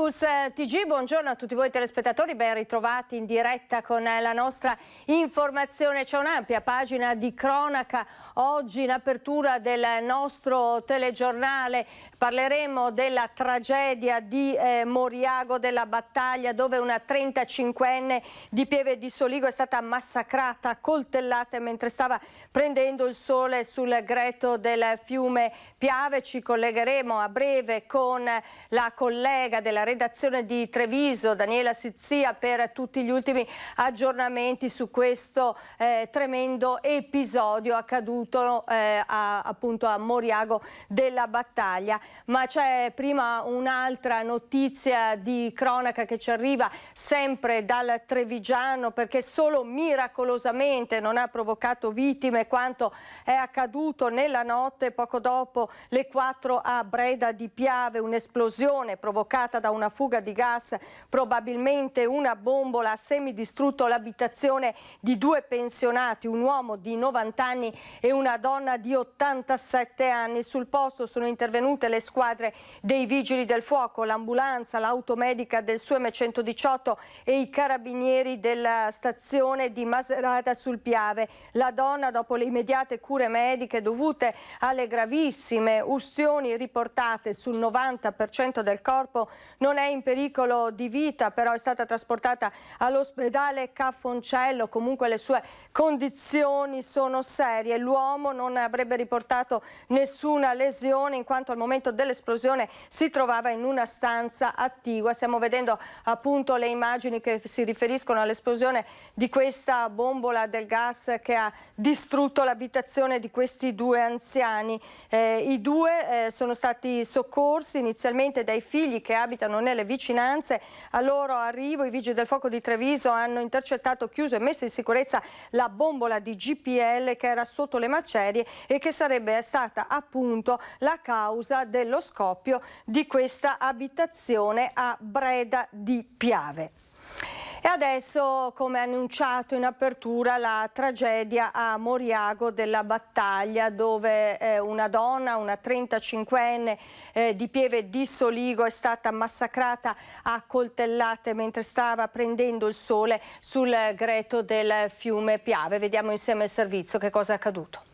Focus TG, buongiorno a tutti voi telespettatori, ben ritrovati in diretta con la nostra informazione. C'è un'ampia pagina di cronaca oggi in apertura del nostro telegiornale. Parleremo della tragedia di Moriago della Battaglia, dove una 35enne di Pieve di Soligo è stata massacrata, coltellata mentre stava prendendo il sole sul greto del fiume Piave. Ci collegheremo a breve con la collega della redazione di Treviso, Daniela Sizzia, per tutti gli ultimi aggiornamenti su questo tremendo episodio accaduto appunto a Moriago della Battaglia. Ma c'è prima un'altra notizia di cronaca che ci arriva sempre dal Trevigiano, perché solo miracolosamente non ha provocato vittime quanto è accaduto nella notte poco dopo le 4 a Breda di Piave, un'esplosione provocata da una fuga di gas, probabilmente una bombola, ha semidistrutto l'abitazione di 2 pensionati, un uomo di 90 anni e una donna di 87 anni. Sul posto sono intervenute le squadre dei vigili del fuoco, l'ambulanza, l'automedica del SUEM 118 e i carabinieri della stazione di Maserata sul Piave. La donna, dopo le immediate cure mediche dovute alle gravissime ustioni riportate sul 90% del corpo, non è in pericolo di vita, però è stata trasportata all'ospedale Caffoncello. Comunque le sue condizioni sono serie. L'uomo non avrebbe riportato nessuna lesione in quanto al momento dell'esplosione si trovava in una stanza attigua. Stiamo vedendo appunto le immagini che si riferiscono all'esplosione di questa bombola del gas che ha distrutto l'abitazione di questi 2 anziani. I 2 sono stati soccorsi inizialmente dai figli che abitano nelle vicinanze. A loro arrivo i vigili del fuoco di Treviso hanno intercettato, chiuso e messo in sicurezza la bombola di GPL che era sotto le macerie e che sarebbe stata appunto la causa dello scoppio di questa abitazione a Breda di Piave. E adesso, come annunciato in apertura, la tragedia a Moriago della Battaglia, dove una donna, una 35enne di Pieve di Soligo, è stata massacrata a coltellate mentre stava prendendo il sole sul greto del fiume Piave. Vediamo insieme il servizio che cosa è accaduto.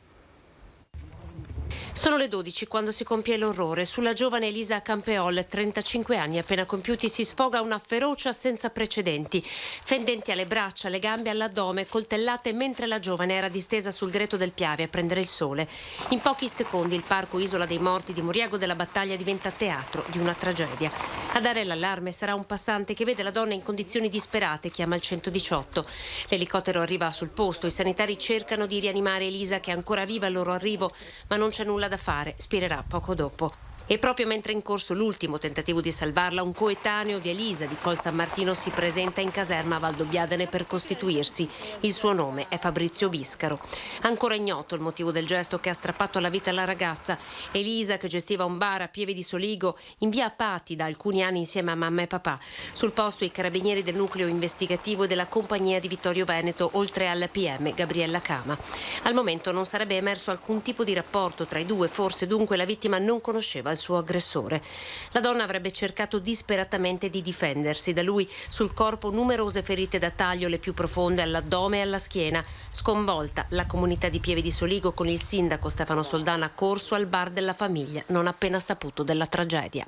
Sono le 12 quando si compie l'orrore. Sulla giovane Elisa Campeol, 35 anni appena compiuti, si sfoga una ferocia senza precedenti. Fendenti alle braccia, alle gambe e all'addome, coltellate mentre la giovane era distesa sul greto del Piave a prendere il sole. In pochi secondi il parco Isola dei Morti di Moriago della Battaglia diventa teatro di una tragedia. A dare l'allarme sarà un passante che vede la donna in condizioni disperate, chiama il 118. L'elicottero arriva sul posto, i sanitari cercano di rianimare Elisa che è ancora viva al loro arrivo, ma non c'è nulla da fare, spiegherà poco dopo. E proprio mentre è in corso l'ultimo tentativo di salvarla, un coetaneo di Elisa di Col San Martino si presenta in caserma a Valdobbiadene per costituirsi. Il suo nome è Fabrizio Biscaro. Ancora ignoto il motivo del gesto che ha strappato la vita alla ragazza. Elisa, che gestiva un bar a Pieve di Soligo, in via Apati da alcuni anni insieme a mamma e papà. Sul posto i carabinieri del nucleo investigativo della compagnia di Vittorio Veneto, oltre alla PM Gabriella Cama. Al momento non sarebbe emerso alcun tipo di rapporto tra i due, forse dunque la vittima non conosceva il suo aggressore. La donna avrebbe cercato disperatamente di difendersi. Da lui sul corpo numerose ferite da taglio, le più profonde all'addome e alla schiena. Sconvolta la comunità di Pieve di Soligo, con il sindaco Stefano Soldana corso al bar della famiglia non appena saputo della tragedia.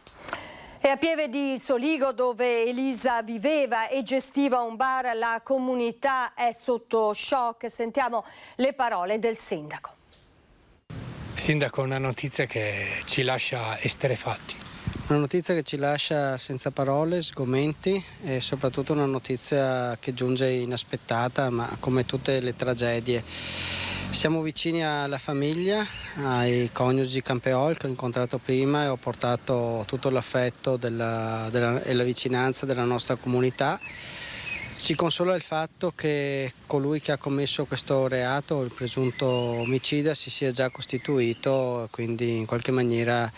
E a Pieve di Soligo, dove Elisa viveva e gestiva un bar, la comunità è sotto shock. Sentiamo le parole del sindaco. Sindaco, una notizia che ci lascia esterrefatti. Una notizia che ci lascia senza parole, sgomenti, e soprattutto una notizia che giunge inaspettata, ma come tutte le tragedie. Siamo vicini alla famiglia, ai coniugi Campeol che ho incontrato prima e ho portato tutto l'affetto e la vicinanza della nostra comunità. Ci consola il fatto che colui che ha commesso questo reato, il presunto omicida, si sia già costituito, quindi in qualche maniera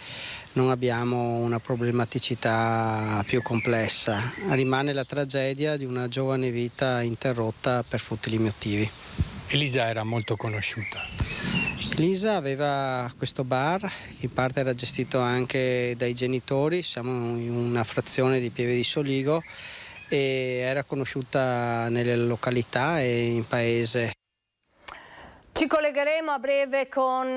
non abbiamo una problematicità più complessa. Rimane la tragedia di una giovane vita interrotta per futili motivi. Elisa era molto conosciuta. Lisa aveva questo bar, che in parte era gestito anche dai genitori, siamo in una frazione di Pieve di Soligo, e era conosciuta nelle località e in paese. Ci collegheremo a breve con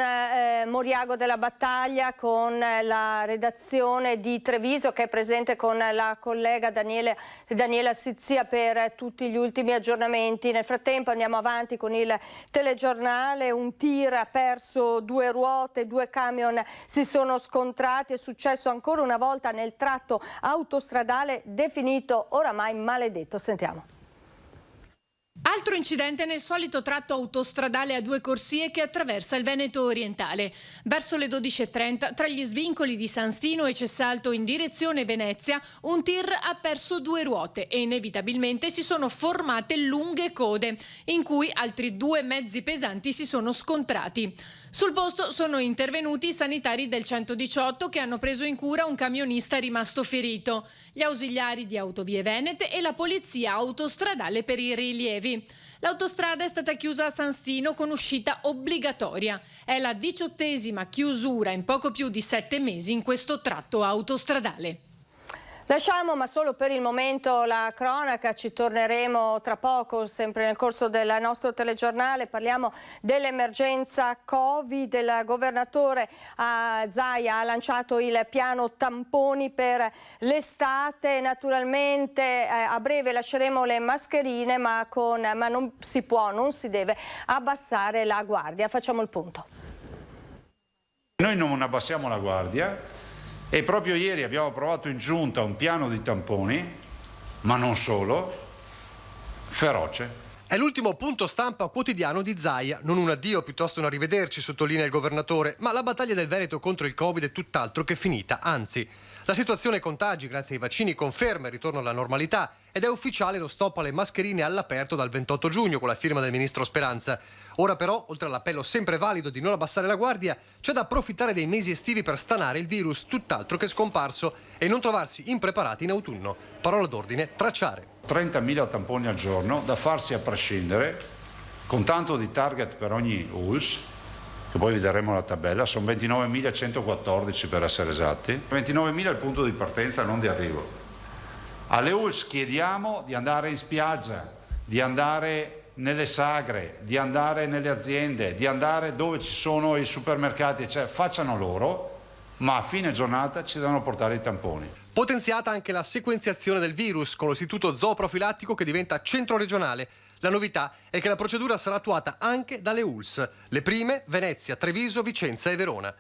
Moriago della Battaglia, con la redazione di Treviso, che è presente con la collega Daniela Sizzia per tutti gli ultimi aggiornamenti. Nel frattempo andiamo avanti con il telegiornale. Un tir ha perso 2 ruote, 2 camion si sono scontrati. È successo ancora una volta nel tratto autostradale definito oramai maledetto. Sentiamo. Altro incidente nel solito tratto autostradale a 2 corsie che attraversa il Veneto orientale. Verso le 12:30, tra gli svincoli di San Stino e Cessalto in direzione Venezia, un tir ha perso 2 ruote e inevitabilmente si sono formate lunghe code, in cui altri 2 mezzi pesanti si sono scontrati. Sul posto sono intervenuti i sanitari del 118 che hanno preso in cura un camionista rimasto ferito, gli ausiliari di Autovie Venete e la polizia autostradale per i rilievi. L'autostrada è stata chiusa a San Stino con uscita obbligatoria. È la 18ª chiusura in poco più di 7 mesi in questo tratto autostradale. Lasciamo, ma solo per il momento, la cronaca. Ci torneremo tra poco, sempre nel corso del nostro telegiornale. Parliamo dell'emergenza Covid. Il governatore Zaia ha lanciato il piano tamponi per l'estate. Naturalmente a breve lasceremo le mascherine, ma non si può, non si deve abbassare la guardia. Facciamo il punto. Noi non abbassiamo la guardia. E proprio ieri abbiamo approvato in giunta un piano di tamponi, ma non solo, feroce. È l'ultimo punto stampa quotidiano di Zaia. Non un addio, piuttosto un arrivederci, sottolinea il governatore. Ma la battaglia del Veneto contro il Covid è tutt'altro che finita. Anzi, la situazione contagi, grazie ai vaccini, conferma il ritorno alla normalità. Ed è ufficiale lo stop alle mascherine all'aperto dal 28 giugno con la firma del ministro Speranza. Ora però, oltre all'appello sempre valido di non abbassare la guardia, c'è da approfittare dei mesi estivi per stanare il virus tutt'altro che scomparso e non trovarsi impreparati in autunno. Parola d'ordine: tracciare. 30.000 tamponi al giorno, da farsi a prescindere, con tanto di target per ogni ULS, che poi vedremo la tabella, sono 29.114 per essere esatti. 29.000 è il punto di partenza, non di arrivo. Alle ULS chiediamo di andare in spiaggia, di andare nelle sagre, di andare nelle aziende, di andare dove ci sono i supermercati, cioè facciano loro, ma a fine giornata ci devono portare i tamponi. Potenziata anche la sequenziazione del virus con l'istituto zooprofilattico che diventa centro regionale. La novità è che la procedura sarà attuata anche dalle ULS, le prime Venezia, Treviso, Vicenza e Verona.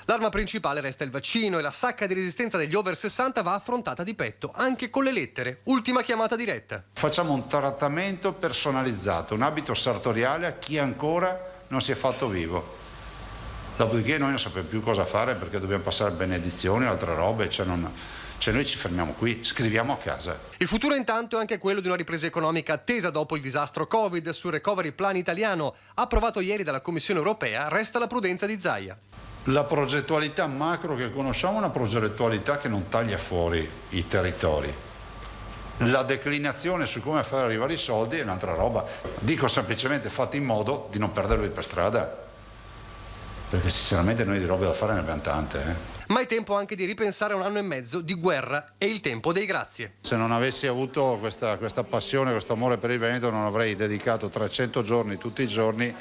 L'arma principale resta il vaccino e la sacca di resistenza degli over 60 va affrontata di petto, anche con le lettere. Ultima chiamata diretta. Facciamo un trattamento personalizzato, un abito sartoriale a chi ancora non si è fatto vivo. Dopodiché noi non sappiamo più cosa fare perché dobbiamo passare benedizioni e altre robe, cioè noi ci fermiamo qui, scriviamo a casa. Il futuro intanto è anche quello di una ripresa economica attesa dopo il disastro Covid. Sul recovery plan italiano, approvato ieri dalla Commissione europea, resta la prudenza di Zaia. La progettualità macro che conosciamo è una progettualità che non taglia fuori i territori. La declinazione su come far arrivare i soldi è un'altra roba. Dico semplicemente fate in modo di non perderli per strada, perché sinceramente noi di robe da fare ne abbiamo tante. Ma è tempo anche di ripensare a un anno e mezzo di guerra e il tempo dei grazie. Se non avessi avuto questa passione, questo amore per il Veneto, non avrei dedicato 300 giorni tutti i giorni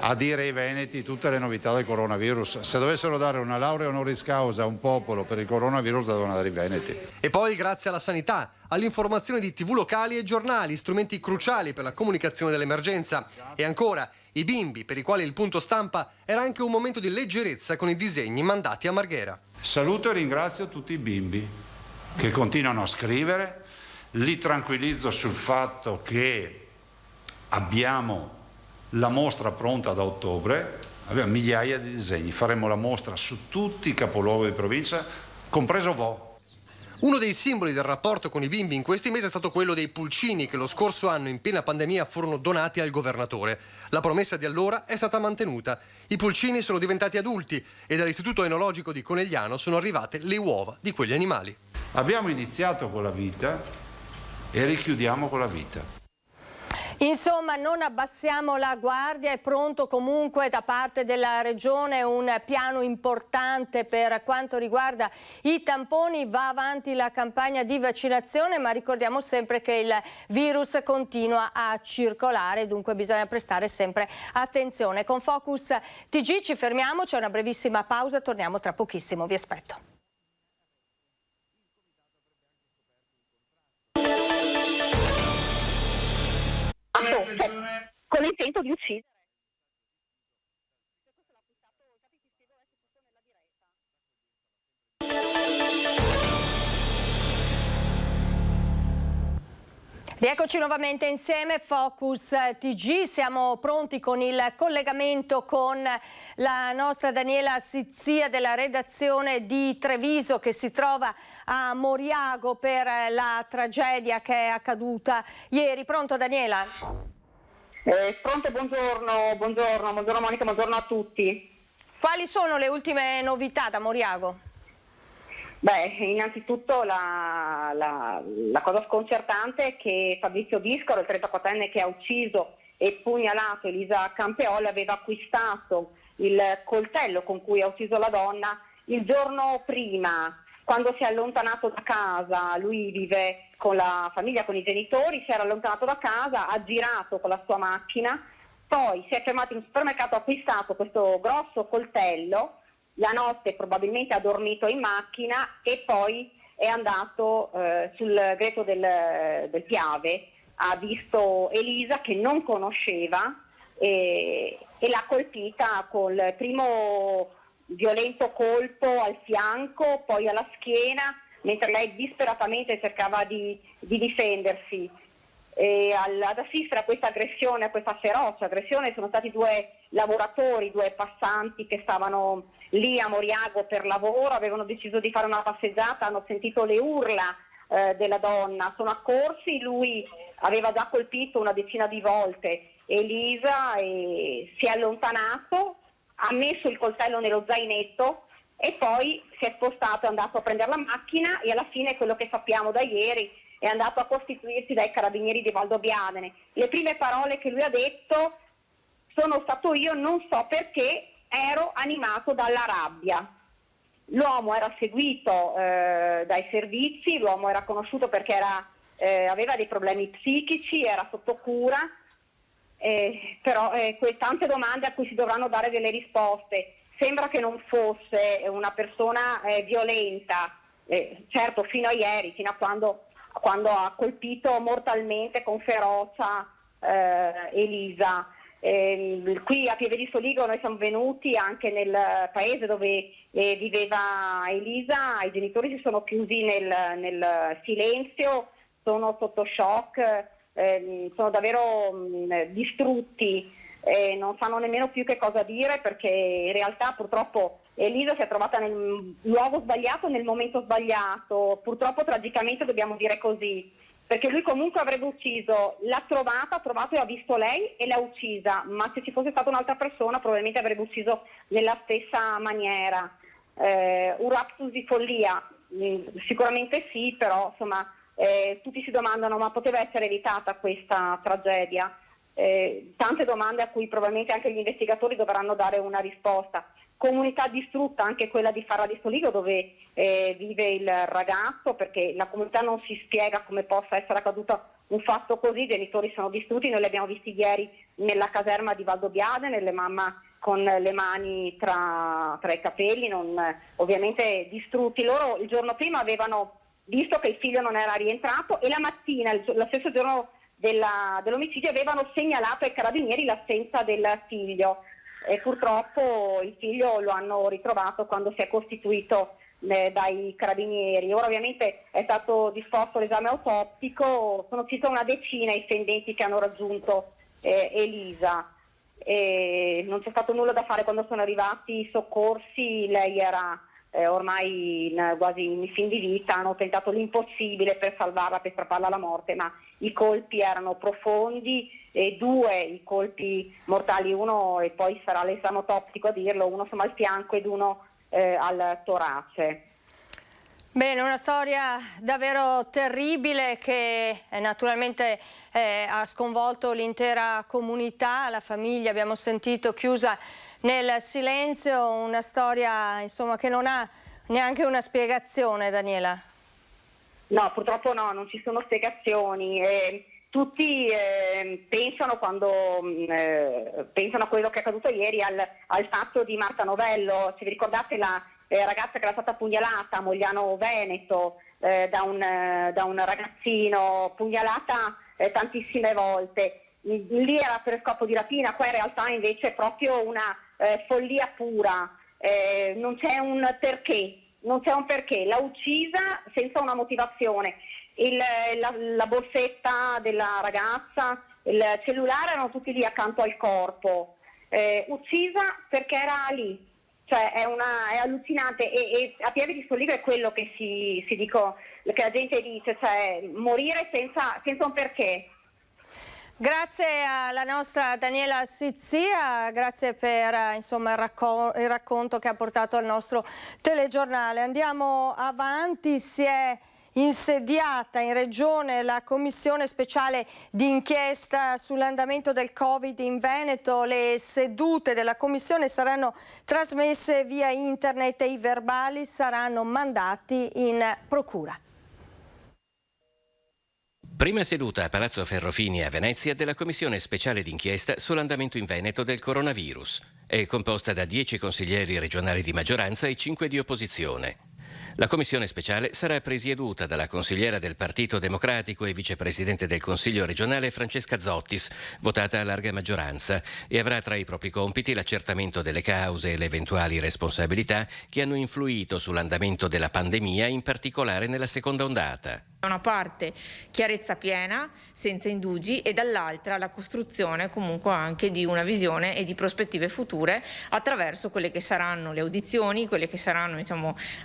a dire ai veneti tutte le novità del coronavirus. Se dovessero dare una laurea honoris causa a un popolo per il coronavirus, la devono dare i veneti. E poi grazie alla sanità, all'informazione di TV locali e giornali, strumenti cruciali per la comunicazione dell'emergenza. E ancora i bimbi, per i quali il punto stampa era anche un momento di leggerezza con i disegni mandati a Marghera. Saluto e ringrazio tutti i bimbi che continuano a scrivere, li tranquillizzo sul fatto che abbiamo la mostra pronta da ottobre, abbiamo migliaia di disegni, faremo la mostra su tutti i capoluoghi di provincia, compreso Vo. Uno dei simboli del rapporto con i bimbi in questi mesi è stato quello dei pulcini che lo scorso anno in piena pandemia furono donati al governatore. La promessa di allora è stata mantenuta. I pulcini sono diventati adulti e dall'Istituto Enologico di Conegliano sono arrivate le uova di quegli animali. Abbiamo iniziato con la vita e richiudiamo con la vita. Insomma, non abbassiamo la guardia, è pronto comunque da parte della Regione un piano importante per quanto riguarda i tamponi, va avanti la campagna di vaccinazione, ma ricordiamo sempre che il virus continua a circolare, dunque bisogna prestare sempre attenzione. Con Focus TG ci fermiamo, c'è una brevissima pausa, torniamo tra pochissimo, vi aspetto. Con l'intento di uccidere. Rieccoci nuovamente insieme, Focus TG, siamo pronti con il collegamento con la nostra Daniela Sizzia della redazione di Treviso che si trova a Moriago per la tragedia che è accaduta ieri. Pronto Daniela? Pronto, buongiorno Monica, buongiorno a tutti. Quali sono le ultime novità da Moriago? Beh, innanzitutto la cosa sconcertante è che Fabrizio Discaro, il 34enne che ha ucciso e pugnalato Elisa Campeol, aveva acquistato il coltello con cui ha ucciso la donna il giorno prima, quando si è allontanato da casa. Lui vive con la famiglia, con i genitori, si era allontanato da casa, ha girato con la sua macchina, poi si è fermato in un supermercato, ha acquistato questo grosso coltello, la notte probabilmente ha dormito in macchina e poi è andato sul greto del Piave, ha visto Elisa che non conosceva e l'ha colpita col primo violento colpo al fianco, poi alla schiena, mentre lei disperatamente cercava di difendersi. Ad assistere a questa aggressione, a questa feroce aggressione, sono stati due lavoratori, due passanti che stavano lì a Moriago per lavoro, avevano deciso di fare una passeggiata, hanno sentito le urla della donna, sono accorsi, lui aveva già colpito una decina di volte Elisa e si è allontanato, ha messo il coltello nello zainetto e poi si è spostato, è andato a prendere la macchina e alla fine quello che sappiamo da ieri è andato a costituirsi dai carabinieri di Valdobbiadene. Le prime parole che lui ha detto: sono stato io, non so perché, ero animato dalla rabbia. L'uomo era seguito dai servizi, l'uomo era conosciuto perché aveva dei problemi psichici, era sotto cura, però tante domande a cui si dovranno dare delle risposte. Sembra che non fosse una persona violenta, certo fino a ieri, fino a quando ha colpito mortalmente con ferocia Elisa. Qui a Pieve di Soligo noi siamo venuti anche nel paese dove viveva Elisa, i genitori si sono chiusi nel silenzio, sono sotto shock, sono davvero distrutti, non sanno nemmeno più che cosa dire, perché in realtà purtroppo Elisa si è trovata nel luogo sbagliato, nel momento sbagliato, purtroppo tragicamente dobbiamo dire così, perché lui comunque avrebbe ucciso, l'ha trovata, ha trovato e ha visto lei e l'ha uccisa, ma se ci fosse stata un'altra persona probabilmente avrebbe ucciso nella stessa maniera. Un raptus di follia? Sicuramente sì, però insomma tutti si domandano: ma poteva essere evitata questa tragedia? Tante domande a cui probabilmente anche gli investigatori dovranno dare una risposta. Comunità distrutta anche quella di Farra di Soligo, dove vive il ragazzo, perché la comunità non si spiega come possa essere accaduto un fatto così. I genitori sono distrutti, noi li abbiamo visti ieri nella caserma di Valdobbiadene, le mamma con le mani tra i capelli, ovviamente distrutti. Loro il giorno prima avevano visto che il figlio non era rientrato e la mattina, lo stesso giorno dell'omicidio, avevano segnalato ai carabinieri l'assenza del figlio. E purtroppo il figlio lo hanno ritrovato quando si è costituito dai carabinieri. Ora ovviamente è stato disposto l'esame autoptico, sono circa una decina i fendenti che hanno raggiunto Elisa. Non c'è stato nulla da fare quando sono arrivati i soccorsi, lei era ormai quasi in fin di vita, hanno tentato l'impossibile per salvarla, per strapparla alla morte, ma i colpi erano profondi, e 2 i colpi mortali, uno, e poi sarà l'esame autoptico a dirlo, uno insomma al fianco ed uno al torace. Bene, una storia davvero terribile che naturalmente ha sconvolto l'intera comunità, la famiglia, abbiamo sentito, chiusa nel silenzio, una storia insomma che non ha neanche una spiegazione, Daniela. No, purtroppo no, non ci sono spiegazioni. Tutti pensano, quando pensano a quello che è accaduto ieri, al fatto di Marta Novello. Se vi ricordate la ragazza che era stata pugnalata a Mogliano Veneto da un ragazzino, pugnalata tantissime volte. Lì era per scopo di rapina, qua in realtà invece è proprio una follia pura. Non c'è un perché, l'ha uccisa senza una motivazione. La borsetta della ragazza, il cellulare erano tutti lì accanto al corpo, uccisa perché era lì. Cioè è allucinante e a piedi di Soligo è quello che che la gente dice, cioè morire senza un perché. Grazie alla nostra Daniela Sizzia, grazie per insomma, il racconto che ha portato al nostro telegiornale. Andiamo avanti, si è insediata in Regione la commissione speciale d'inchiesta sull'andamento del Covid in Veneto. Le sedute della commissione saranno trasmesse via internet e i verbali saranno mandati in procura. Prima seduta a Palazzo Ferrofini a Venezia della Commissione speciale d'inchiesta sull'andamento in Veneto del coronavirus. È composta da 10 consiglieri regionali di maggioranza e 5 di opposizione. La commissione speciale sarà presieduta dalla consigliera del Partito Democratico e vicepresidente del Consiglio regionale Francesca Zottis, votata a larga maggioranza, e avrà tra i propri compiti l'accertamento delle cause e le eventuali responsabilità che hanno influito sull'andamento della pandemia, in particolare nella seconda ondata. Da una parte chiarezza piena, senza indugi, e dall'altra la costruzione comunque anche di una visione e di prospettive future attraverso quelle che saranno le audizioni, quelle che saranno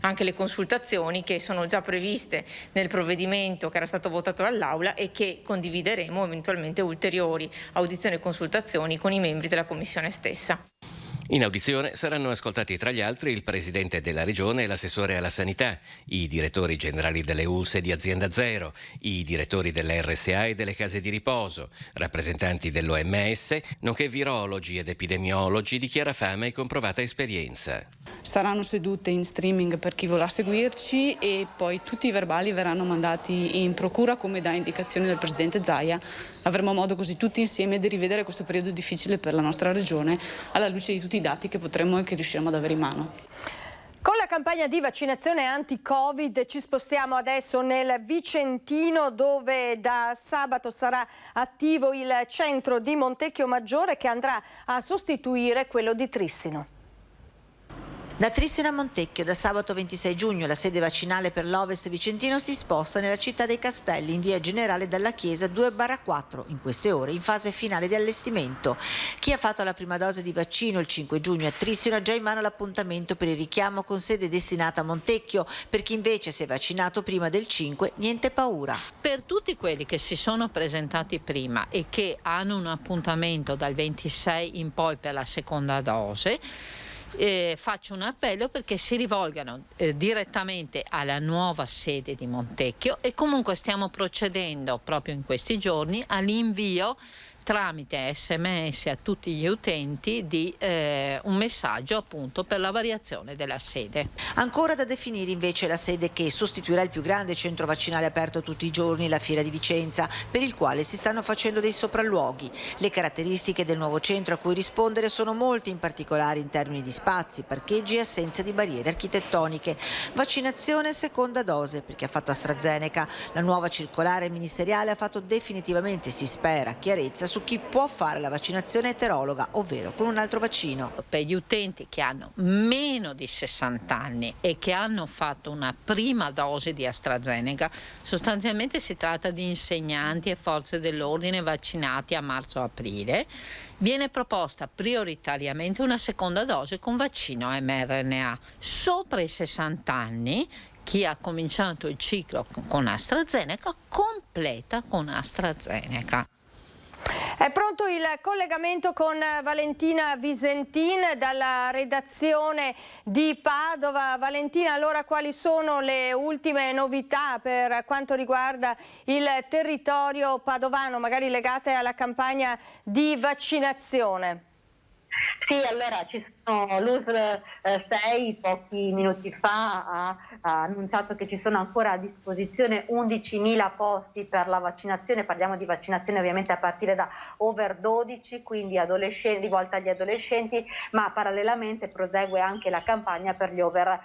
anche le consultazioni che sono già previste nel provvedimento che era stato votato dall'Aula e che condivideremo eventualmente ulteriori audizioni e consultazioni con i membri della Commissione stessa. In audizione saranno ascoltati tra gli altri il Presidente della Regione e l'assessore alla Sanità, i direttori generali delle ULSS e di Azienda Zero, i direttori delle RSA e delle case di riposo, rappresentanti dell'OMS, nonché virologi ed epidemiologi di chiara fama e comprovata esperienza. Saranno sedute in streaming per chi vorrà seguirci e poi tutti i verbali verranno mandati in procura come da indicazione del Presidente Zaia. Avremo modo così tutti insieme di rivedere questo periodo difficile per la nostra Regione alla luce di tutti i dati che potremo e che riusciremo ad avere in mano. Con la campagna di vaccinazione anti-Covid ci spostiamo adesso nel Vicentino, dove da sabato sarà attivo il centro di Montecchio Maggiore che andrà a sostituire quello di Trissino. Da Trissino a Montecchio, da sabato 26 giugno, la sede vaccinale per l'Ovest Vicentino si sposta nella città dei Castelli, in via Generale Dalla Chiesa 2/4, in queste ore in fase finale di allestimento. Chi ha fatto la prima dose di vaccino il 5 giugno a Trissino ha già in mano l'appuntamento per il richiamo con sede destinata a Montecchio. Per chi invece si è vaccinato prima del 5, niente paura. Per tutti quelli che si sono presentati prima e che hanno un appuntamento dal 26 in poi per la seconda dose, faccio un appello perché si rivolgano direttamente alla nuova sede di Montecchio, e comunque stiamo procedendo proprio in questi giorni all'invio tramite SMS a tutti gli utenti di un messaggio appunto per la variazione della sede. Ancora da definire invece la sede che sostituirà il più grande centro vaccinale aperto tutti i giorni, la Fiera di Vicenza, per il quale si stanno facendo dei sopralluoghi. Le caratteristiche del nuovo centro a cui rispondere sono molte, in particolare in termini di spazi, parcheggi e assenza di barriere architettoniche. Vaccinazione seconda dose per chi ha fatto AstraZeneca. La nuova circolare ministeriale ha fatto definitivamente, si spera, chiarezza su chi può fare la vaccinazione eterologa, ovvero con un altro vaccino. Per gli utenti che hanno meno di 60 anni e che hanno fatto una prima dose di AstraZeneca, sostanzialmente si tratta di insegnanti e forze dell'ordine vaccinati a marzo-aprile, viene proposta prioritariamente una seconda dose con vaccino mRNA. Sopra i 60 anni, chi ha cominciato il ciclo con AstraZeneca completa con AstraZeneca. È pronto il collegamento con Valentina Visentin dalla redazione di Padova. Valentina, allora quali sono le ultime novità per quanto riguarda il territorio padovano, magari legate alla campagna di vaccinazione? Sì, allora ci sono l'USL 6 pochi minuti fa ha annunciato che ci sono ancora a disposizione 11.000 posti per la vaccinazione. Parliamo di vaccinazione ovviamente a partire da over 12, quindi rivolta agli adolescenti, ma parallelamente prosegue anche la campagna per gli over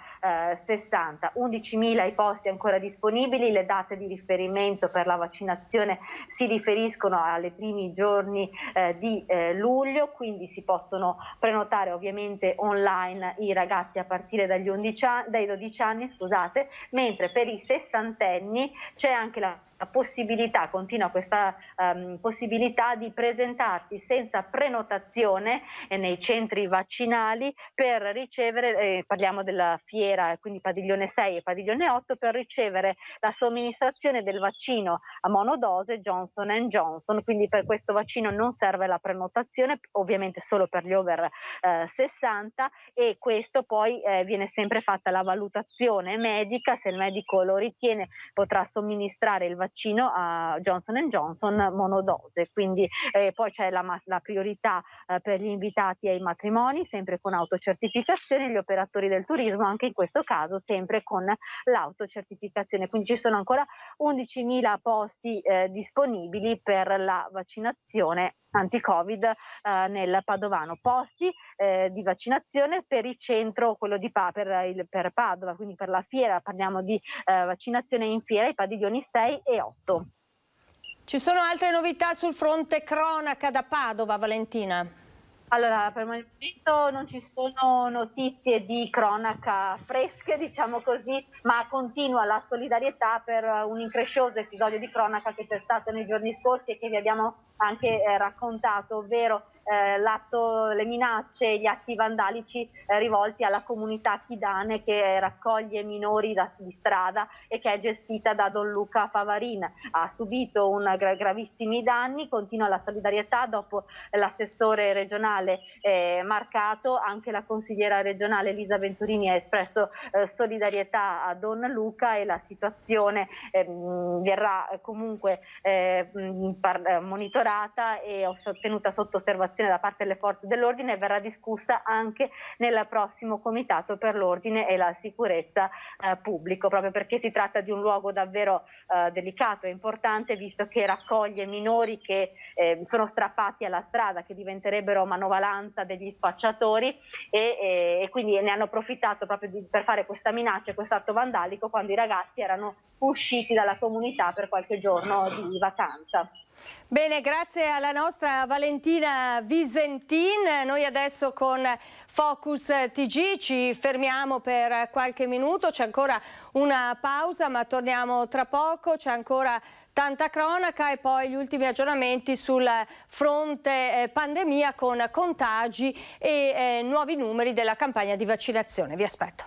60. 11.000 i posti ancora disponibili, le date di riferimento per la vaccinazione si riferiscono ai primi giorni di luglio, quindi si possono prenotare ovviamente online i ragazzi a partire dai 12 anni, mentre per i sessantenni c'è anche la possibilità, continua questa possibilità di presentarsi senza prenotazione nei centri vaccinali per ricevere, parliamo della fiera, quindi padiglione 6 e padiglione 8, per ricevere la somministrazione del vaccino a monodose Johnson & Johnson, quindi per questo vaccino non serve la prenotazione, ovviamente solo per gli over 60, e questo poi viene sempre fatta la valutazione medica, se il medico lo ritiene potrà somministrare il vaccino a Johnson & Johnson monodose, quindi poi c'è la priorità per gli invitati ai matrimoni, sempre con autocertificazione, gli operatori del turismo anche in questo caso sempre con l'autocertificazione, quindi ci sono ancora 11.000 posti disponibili per la vaccinazione anti-Covid nel Padovano, posti di vaccinazione per il centro, quello per Padova, quindi per la fiera, parliamo di vaccinazione in fiera, i padiglioni 6 e 8. Ci sono altre novità sul fronte cronaca da Padova, Valentina? Allora, per il momento non ci sono notizie di cronaca fresche, diciamo così, ma continua la solidarietà per un increscioso episodio di cronaca che c'è stato nei giorni scorsi e che vi abbiamo anche raccontato, ovvero le minacce, gli atti vandalici rivolti alla comunità chidane che raccoglie minori di strada e che è gestita da Don Luca Favarin. Ha subito gravissimi danni, continua la solidarietà dopo l'assessore regionale Marcato, anche la consigliera regionale Elisa Venturini ha espresso solidarietà a Don Luca e la situazione verrà comunque monitorata e tenuta sotto osservazione da parte delle forze dell'ordine e verrà discussa anche nel prossimo comitato per l'ordine e la sicurezza pubblico, proprio perché si tratta di un luogo davvero delicato e importante, visto che raccoglie minori che sono strappati alla strada, che diventerebbero manovalanza degli spacciatori e quindi ne hanno approfittato proprio per fare questa minaccia e questo atto vandalico quando i ragazzi erano usciti dalla comunità per qualche giorno di vacanza. Bene, grazie alla nostra Valentina Visentin. Noi adesso con Focus TG ci fermiamo per qualche minuto, c'è ancora una pausa ma torniamo tra poco, c'è ancora tanta cronaca e poi gli ultimi aggiornamenti sul fronte pandemia con contagi e nuovi numeri della campagna di vaccinazione. Vi aspetto.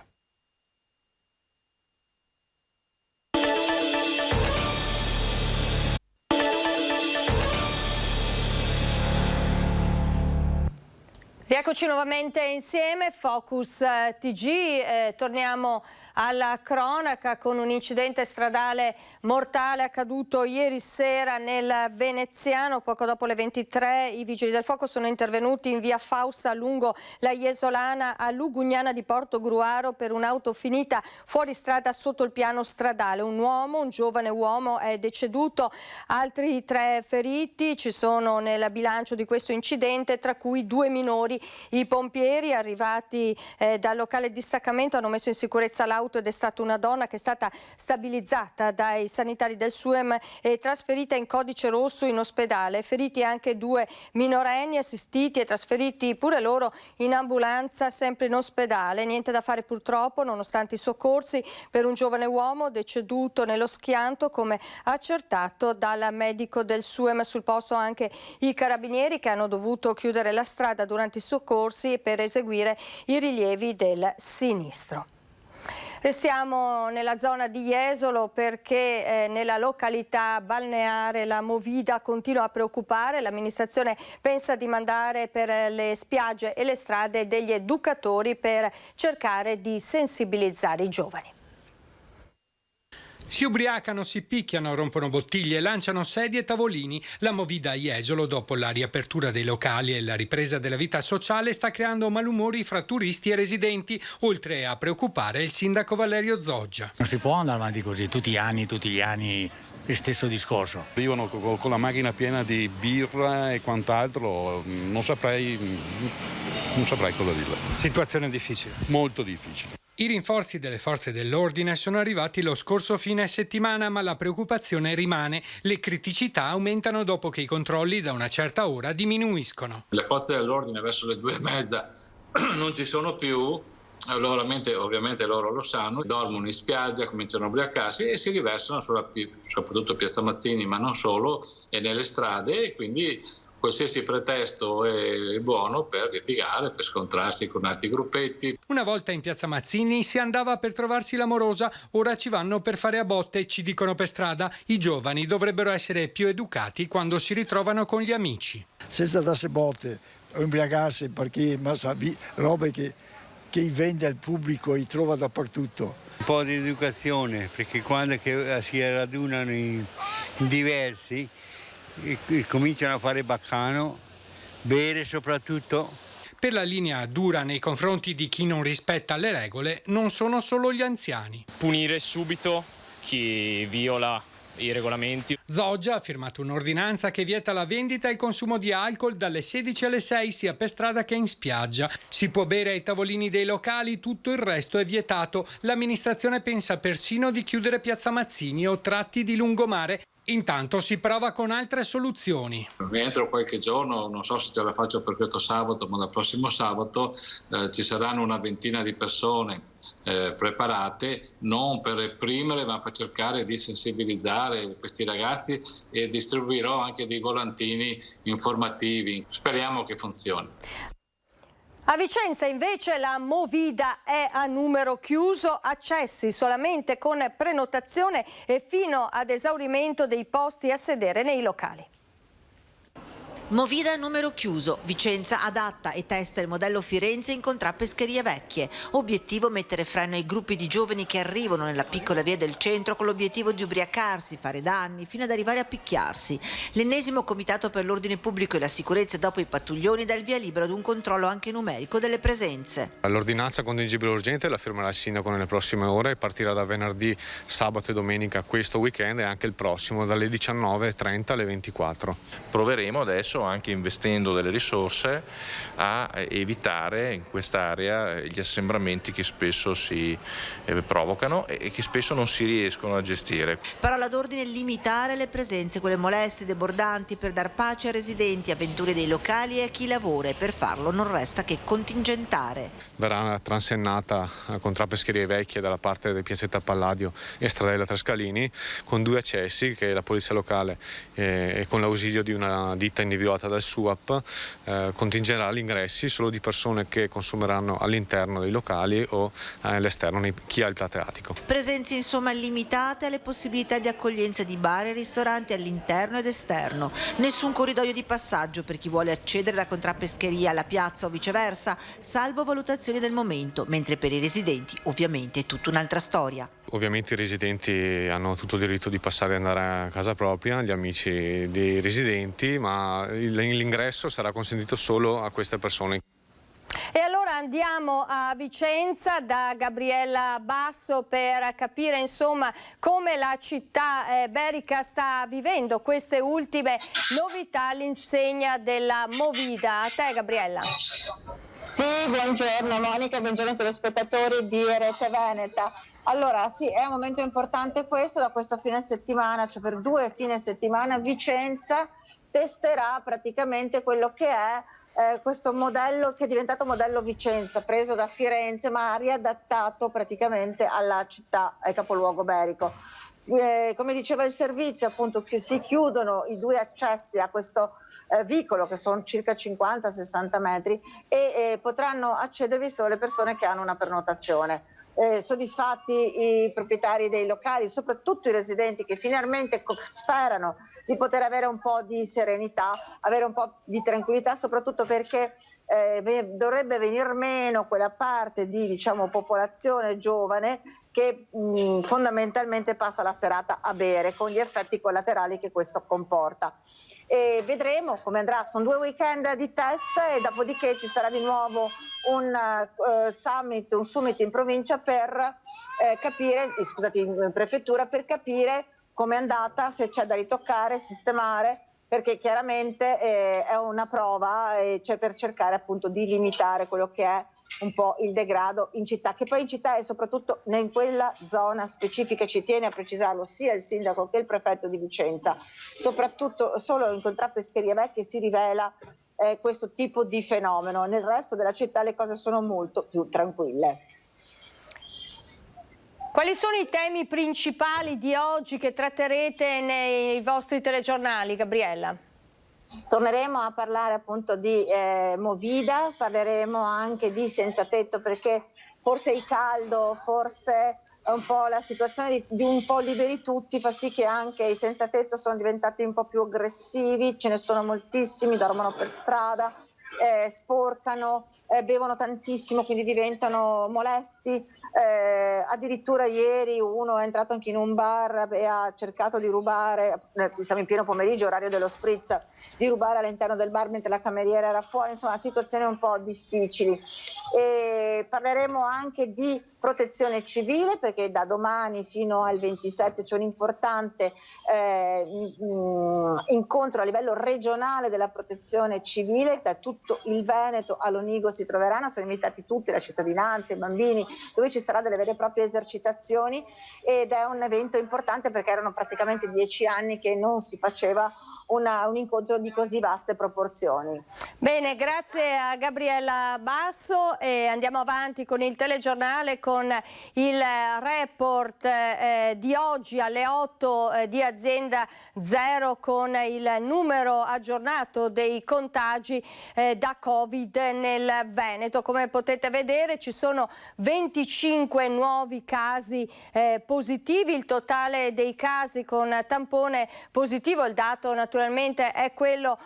Rieccoci nuovamente insieme, Focus TG, torniamo alla cronaca con un incidente stradale mortale accaduto ieri sera nel Veneziano. Poco dopo le 23 i vigili del fuoco sono intervenuti in via Fausta lungo la Iesolana a Lugugnana di Porto Gruaro per un'auto finita fuori strada sotto il piano stradale. Un giovane uomo è deceduto, altri 3 feriti ci sono nel bilancio di questo incidente, tra cui 2 minori. I pompieri arrivati dal locale distaccamento hanno messo in sicurezza l'auto ed è stata una donna che è stata stabilizzata dai sanitari del SUEM e trasferita in codice rosso in ospedale. Feriti anche 2 minorenni assistiti e trasferiti pure loro in ambulanza sempre in ospedale. Niente da fare purtroppo nonostante i soccorsi per un giovane uomo deceduto nello schianto come accertato dal medico del SUEM. Sul posto anche i carabinieri che hanno dovuto chiudere la strada durante i soccorsi per eseguire i rilievi del sinistro. Restiamo nella zona di Jesolo perché nella località balneare la movida continua a preoccupare. L'amministrazione pensa di mandare per le spiagge e le strade degli educatori per cercare di sensibilizzare i giovani. Si ubriacano, si picchiano, rompono bottiglie, lanciano sedie e tavolini. La movida a Jesolo, dopo la riapertura dei locali e la ripresa della vita sociale, sta creando malumori fra turisti e residenti, oltre a preoccupare il sindaco Valerio Zoggia. Non si può andare avanti così tutti gli anni il stesso discorso. Arrivano con la macchina piena di birra e quant'altro, non saprei cosa dire. Situazione difficile. Molto difficile. I rinforzi delle forze dell'ordine sono arrivati lo scorso fine settimana, ma la preoccupazione rimane. Le criticità aumentano dopo che i controlli da una certa ora diminuiscono. Le forze dell'ordine verso le 2:30 non ci sono più, ovviamente loro lo sanno, dormono in spiaggia, cominciano a ubriacarsi e si riversano soprattutto Piazza Mazzini, ma non solo, e nelle strade, e quindi qualsiasi pretesto è buono per litigare, per scontrarsi con altri gruppetti. Una volta in Piazza Mazzini si andava per trovarsi l'amorosa, ora ci vanno per fare a botte, ci dicono per strada. I giovani dovrebbero essere più educati quando si ritrovano con gli amici. Senza darsi botte o imbriacarsi, perché robe che vende al pubblico e trova dappertutto. Un po' di educazione, perché quando si radunano in diversi e cominciano a fare baccano, bere soprattutto. Per la linea dura nei confronti di chi non rispetta le regole non sono solo gli anziani. Punire subito chi viola i regolamenti. Zoggia ha firmato un'ordinanza che vieta la vendita e il consumo di alcol dalle 16 alle 6 sia per strada che in spiaggia. Si può bere ai tavolini dei locali, tutto il resto è vietato. L'amministrazione pensa persino di chiudere Piazza Mazzini o tratti di lungomare. Intanto si prova con altre soluzioni. Entro qualche giorno, non so se ce la faccio per questo sabato, ma dal prossimo sabato ci saranno una ventina di persone preparate, non per reprimere ma per cercare di sensibilizzare questi ragazzi, e distribuirò anche dei volantini informativi. Speriamo che funzioni. A Vicenza invece la movida è a numero chiuso, accessi solamente con prenotazione e fino ad esaurimento dei posti a sedere nei locali. Movida a numero chiuso. Vicenza adatta e testa il modello Firenze in Contrappescherie Vecchie. Obiettivo: mettere freno ai gruppi di giovani che arrivano nella piccola via del centro con l'obiettivo di ubriacarsi, fare danni, fino ad arrivare a picchiarsi. L'ennesimo comitato per l'ordine pubblico e la sicurezza dopo i pattuglioni dà il via libera ad un controllo anche numerico delle presenze. L'ordinanza contingibile urgente la firmerà il sindaco nelle prossime ore e partirà da venerdì, sabato e domenica questo weekend e anche il prossimo dalle 19:30 alle 24. Proveremo adesso, anche investendo delle risorse, a evitare in quest'area gli assembramenti che spesso si provocano e che spesso non si riescono a gestire. Parola d'ordine: limitare le presenze, quelle moleste, debordanti, per dar pace ai residenti, avventure dei locali e a chi lavora, e per farlo non resta che contingentare. Verrà transennata a Contrappescherie Vecchie dalla parte di Piazzetta Palladio e Stradella Trescalini con 2 accessi che la polizia locale e con l'ausilio di una ditta individuata dal SUAP contingerà gli ingressi solo di persone che consumeranno all'interno dei locali o all'esterno, chi ha il plateatico. Presenze insomma limitate alle possibilità di accoglienza di bar e ristoranti all'interno ed esterno. Nessun corridoio di passaggio per chi vuole accedere da Contrappescheria alla piazza o viceversa, salvo valutazioni del momento, mentre per i residenti ovviamente è tutta un'altra storia. Ovviamente i residenti hanno tutto il diritto di passare e andare a casa propria, gli amici dei residenti, ma l'ingresso sarà consentito solo a queste persone. E allora andiamo a Vicenza da Gabriella Basso per capire insomma come la città berica sta vivendo queste ultime novità all'insegna della movida. A te, Gabriella. Sì, buongiorno Monica, buongiorno telespettatori di Rete Veneta. Allora sì, è un momento importante questo, da questo fine settimana, cioè per 2 fine settimana Vicenza testerà praticamente quello che è questo modello che è diventato modello Vicenza, preso da Firenze ma riadattato praticamente alla città, al capoluogo berico. Come diceva il servizio, appunto, si chiudono i 2 accessi a questo vicolo, che sono circa 50-60 metri, e potranno accedervi solo le persone che hanno una prenotazione. soddisfatti i proprietari dei locali, soprattutto i residenti che finalmente sperano di poter avere un po' di serenità, avere un po' di tranquillità, soprattutto perché dovrebbe venir meno quella parte di popolazione giovane che fondamentalmente passa la serata a bere, con gli effetti collaterali che questo comporta. E vedremo come andrà, sono 2 weekend di test e dopodiché ci sarà di nuovo un summit in provincia per in prefettura, per capire come è andata, se c'è da ritoccare, sistemare, perché chiaramente è una prova per cercare appunto di limitare quello che è un po' il degrado in città, che poi in città è soprattutto in quella zona specifica, ci tiene a precisarlo sia il sindaco che il prefetto di Vicenza, soprattutto solo in Contrapescheria Vecchie si rivela questo tipo di fenomeno, nel resto della città le cose sono molto più tranquille. Quali sono i temi principali di oggi che tratterete nei vostri telegiornali, Gabriella? Torneremo a parlare appunto di Movida, parleremo anche di senza tetto, perché forse il caldo, forse un po' la situazione di un po' liberi tutti fa sì che anche i senza tetto sono diventati un po' più aggressivi, ce ne sono moltissimi, dormono per strada, sporcano, bevono tantissimo, quindi diventano molesti. Addirittura ieri uno è entrato anche in un bar e ha cercato di rubare, siamo in pieno pomeriggio, orario dello spritz, di rubare all'interno del bar mentre la cameriera era fuori, insomma situazioni un po' difficili. E parleremo anche di protezione civile, perché da domani fino al 27 c'è un importante incontro a livello regionale della protezione civile. Da tutto il Veneto all'Onigo si troveranno, sono invitati tutti, la cittadinanza, i bambini, dove ci saranno delle vere e proprie esercitazioni, ed è un evento importante perché erano praticamente 10 anni che non si faceva un incontro di così vaste proporzioni. Bene, grazie a Gabriella Basso e andiamo avanti con il telegiornale, con il report di oggi alle 8 di Azienda Zero, con il numero aggiornato dei contagi da Covid nel Veneto. Come potete vedere ci sono 25 nuovi casi positivi, il totale dei casi con tampone positivo, il dato naturalmente è quello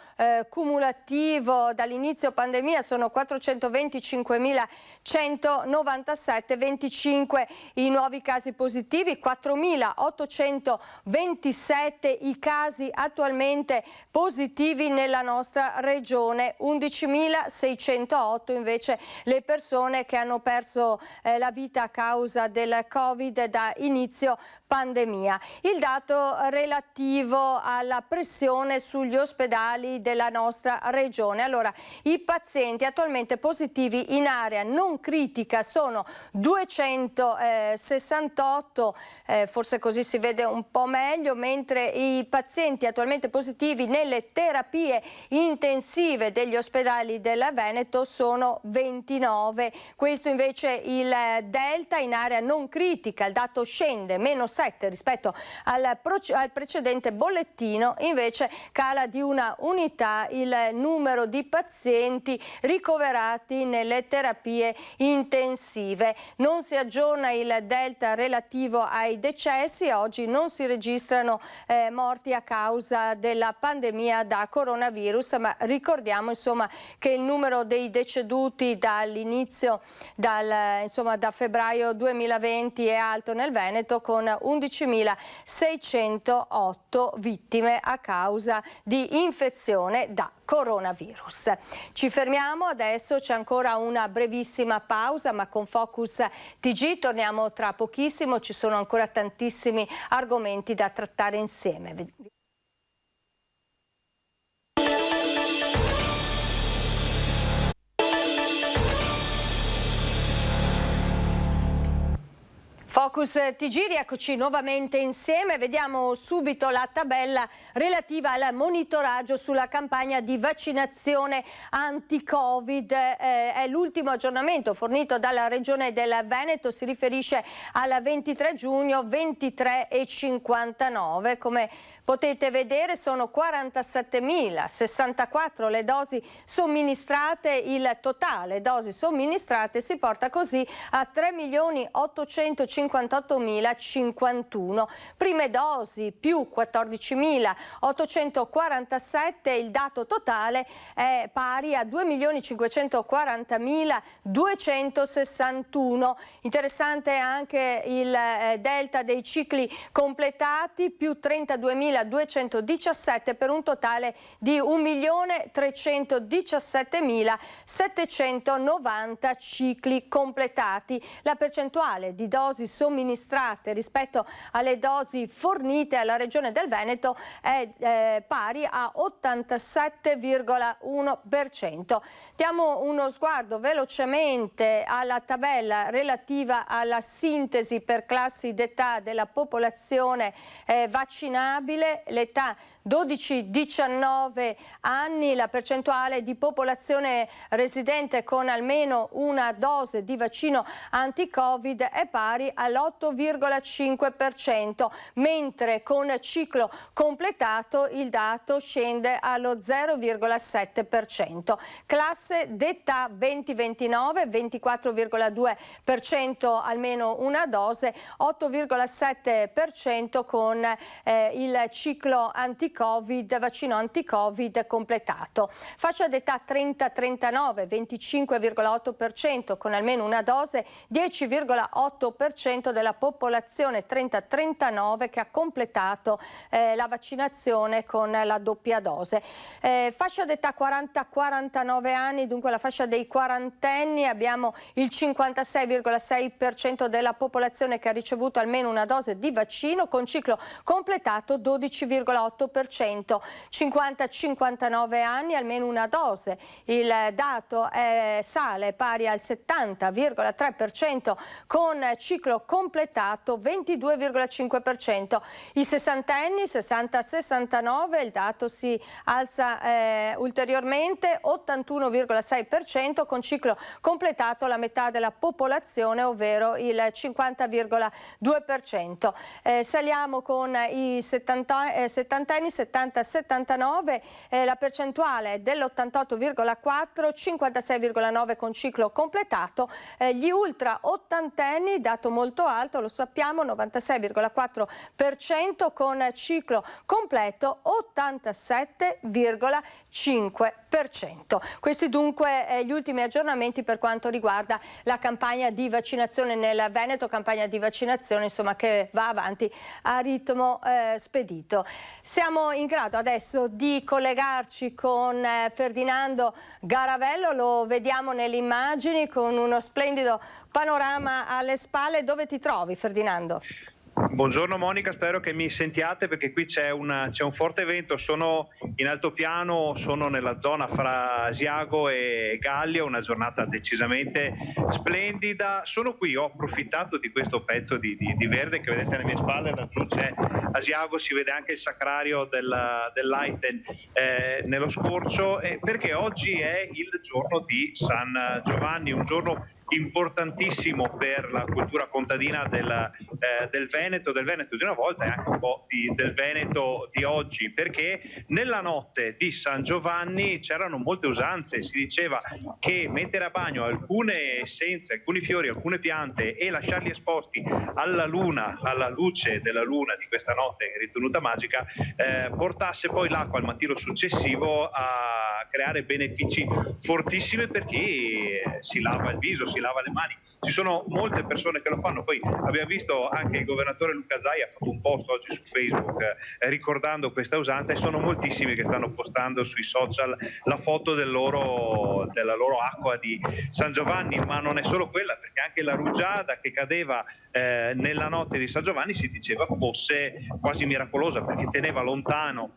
cumulativo dall'inizio pandemia, sono 425.197, 25 i nuovi casi positivi, 4.827 i casi attualmente positivi nella nostra regione, 11.608 invece le persone che hanno perso la vita a causa del Covid da inizio pandemia. Il dato relativo alla pressione sugli ospedali della nostra regione. Allora, i pazienti attualmente positivi in area non critica sono 268, forse così si vede un po' meglio, mentre i pazienti attualmente positivi nelle terapie intensive degli ospedali del Veneto sono 29. Questo invece il delta in area non critica, il dato scende, -7 rispetto al precedente bollettino, invece cala di una unità il numero di pazienti ricoverati nelle terapie intensive. Non si aggiorna il delta relativo ai decessi, oggi non si registrano morti a causa della pandemia da coronavirus, ma ricordiamo insomma che il numero dei deceduti dall'inizio, da febbraio 2020 è alto nel Veneto, con 11.608 vittime a causa di infezione da coronavirus. Ci fermiamo adesso, c'è ancora una brevissima pausa, ma con Focus TG torniamo tra pochissimo, ci sono ancora tantissimi argomenti da trattare insieme. Focus TG, rieccoci nuovamente insieme, vediamo subito la tabella relativa al monitoraggio sulla campagna di vaccinazione anti-Covid. È l'ultimo aggiornamento fornito dalla Regione del Veneto, si riferisce al 23 giugno, 23,59. Come potete vedere sono 47.064 le dosi somministrate, il totale dosi somministrate si porta così a 3.858.051. Prime dosi più 14.847, il dato totale è pari a 2.540.261. Interessante anche il delta dei cicli completati, più 32.217 per un totale di 1.317.790 cicli completati. La percentuale di dosi somministrate rispetto alle dosi fornite alla Regione del Veneto è pari a 87,1%. Diamo uno sguardo velocemente alla tabella relativa alla sintesi per classi d'età della popolazione vaccinabile, l'età 12-19 anni, la percentuale di popolazione residente con almeno una dose di vaccino anti-Covid è pari all'8,5%, mentre con ciclo completato il dato scende allo 0,7%. Classe d'età 20-29, 24,2% almeno una dose, 8,7% con il ciclo anti-Covid, vaccino anti-Covid completato. Fascia d'età 30-39, 25,8% con almeno una dose, 10,8% della popolazione 30-39 che ha completato la vaccinazione con la doppia dose. Fascia d'età 40-49 anni, dunque la fascia dei quarantenni, abbiamo il 56,6% della popolazione che ha ricevuto almeno una dose di vaccino, con ciclo completato 12,8%. 50-59 anni, almeno una dose. Il dato sale pari al 70,3%, con ciclo completato 22,5%. I sessantenni 60-69, il dato si alza ulteriormente, 81,6%, con ciclo completato la metà della popolazione, ovvero il 50,2%. Saliamo con i settantenni 70-79, la percentuale è dell'88,4%, 56,9% con ciclo completato. Gli ultra ottantenni, dato molto alto, lo sappiamo, 96,4% con ciclo completo, 87,5%. Questi dunque gli ultimi aggiornamenti per quanto riguarda la campagna di vaccinazione nel Veneto, campagna di vaccinazione insomma che va avanti a ritmo spedito. Siamo in grado adesso di collegarci con Ferdinando Garavello, lo vediamo nelle immagini con uno splendido panorama alle spalle. Dove ti trovi, Ferdinando? Buongiorno Monica, spero che mi sentiate perché qui c'è un forte vento. Sono in altopiano, sono nella zona fra Asiago e Gallia, una giornata decisamente splendida. Sono qui, ho approfittato di questo pezzo di verde che vedete alle mie spalle, laggiù c'è Asiago, si vede anche il sacrario dell'Aiten nello scorcio, perché oggi è il giorno di San Giovanni, un giorno importantissimo per la cultura contadina del Veneto di una volta e anche un po' del Veneto di oggi, perché nella notte di San Giovanni c'erano molte usanze. Si diceva che mettere a bagno alcune essenze, alcuni fiori, alcune piante e lasciarli esposti alla luna, alla luce della luna di questa notte ritenuta magica, portasse poi l'acqua al mattino successivo a creare benefici fortissimi per chi si lava il viso, si lava le mani. Ci sono molte persone che lo fanno. Poi abbiamo visto anche il governatore Luca Zaia ha fatto un post oggi su Facebook ricordando questa usanza, e sono moltissimi che stanno postando sui social la foto della loro acqua di San Giovanni. Ma non è solo quella, perché anche la rugiada che cadeva nella notte di San Giovanni si diceva fosse quasi miracolosa, perché teneva lontano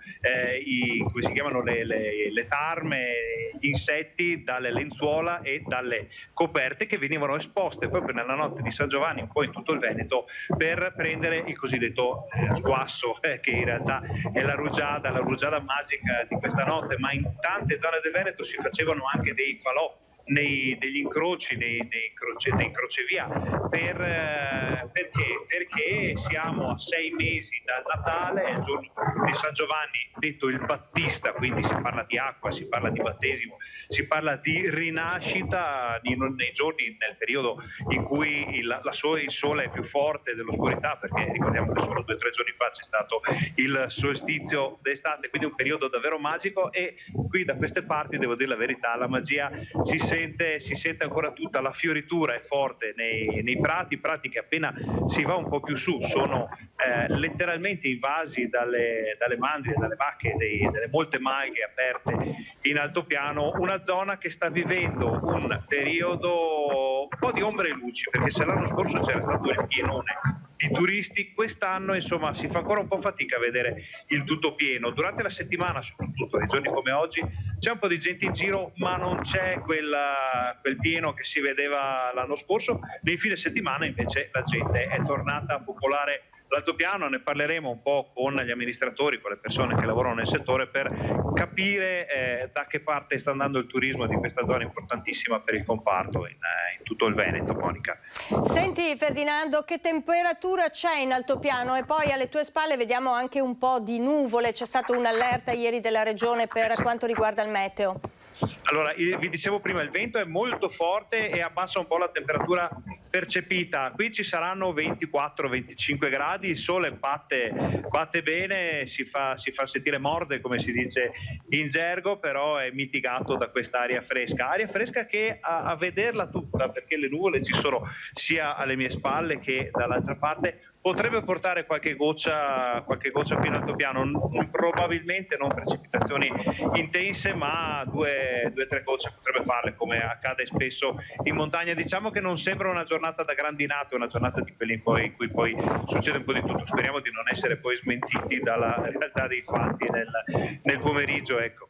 come si chiamano le tarme, gli insetti, dalle lenzuola e dalle coperte che venivano esposte proprio nella notte di San Giovanni, un po' in tutto il Veneto, per prendere il cosiddetto sguasso, che in realtà è la rugiada magica di questa notte. Ma in tante zone del Veneto si facevano anche dei falò negli incroci, nei crocevia, perché siamo a 6 mesi dal Natale, è il giorno di San Giovanni, detto il Battista, quindi si parla di acqua, si parla di battesimo, si parla di rinascita nei giorni, nel periodo in cui il sole è più forte dell'oscurità, perché ricordiamo che solo 2 o 3 giorni fa c'è stato il solstizio d'estate, quindi un periodo davvero magico. E qui da queste parti, devo dire la verità, la magia si sente ancora tutta, la fioritura è forte nei prati che appena si va un po' più su sono letteralmente invasi dalle mandrie, dalle vacche, delle molte malghe aperte in altopiano, una zona che sta vivendo un periodo un po' di ombre e luci, perché se l'anno scorso c'era stato il pienone di turisti, quest'anno insomma si fa ancora un po' fatica a vedere il tutto pieno. Durante la settimana, soprattutto nei giorni come oggi, c'è un po' di gente in giro, ma non c'è quel pieno che si vedeva l'anno scorso. Nei fine settimana invece la gente è tornata a popolare l'altopiano. Ne parleremo un po' con gli amministratori, con le persone che lavorano nel settore, per capire da che parte sta andando il turismo di questa zona importantissima per il comparto in tutto il Veneto. Monica. Senti Ferdinando, che temperatura c'è in altopiano? E poi alle tue spalle vediamo anche un po' di nuvole, c'è stata un'allerta ieri della regione per quanto riguarda il meteo. Allora, vi dicevo prima, il vento è molto forte e abbassa un po' la temperatura percepita. Qui ci saranno 24-25 gradi, il sole batte bene, si fa sentire, morde come si dice in gergo, però è mitigato da quest'aria fresca che a vederla tutta, perché le nuvole ci sono sia alle mie spalle che dall'altra parte, potrebbe portare qualche goccia qui in altopiano, probabilmente non precipitazioni intense, ma 2-3 gocce potrebbe farle, come accade spesso in montagna. Diciamo che non sembra una giornata da grandinate, una giornata di quelli in cui poi succede un po' di tutto. Speriamo di non essere poi smentiti dalla realtà dei fatti nel pomeriggio, ecco.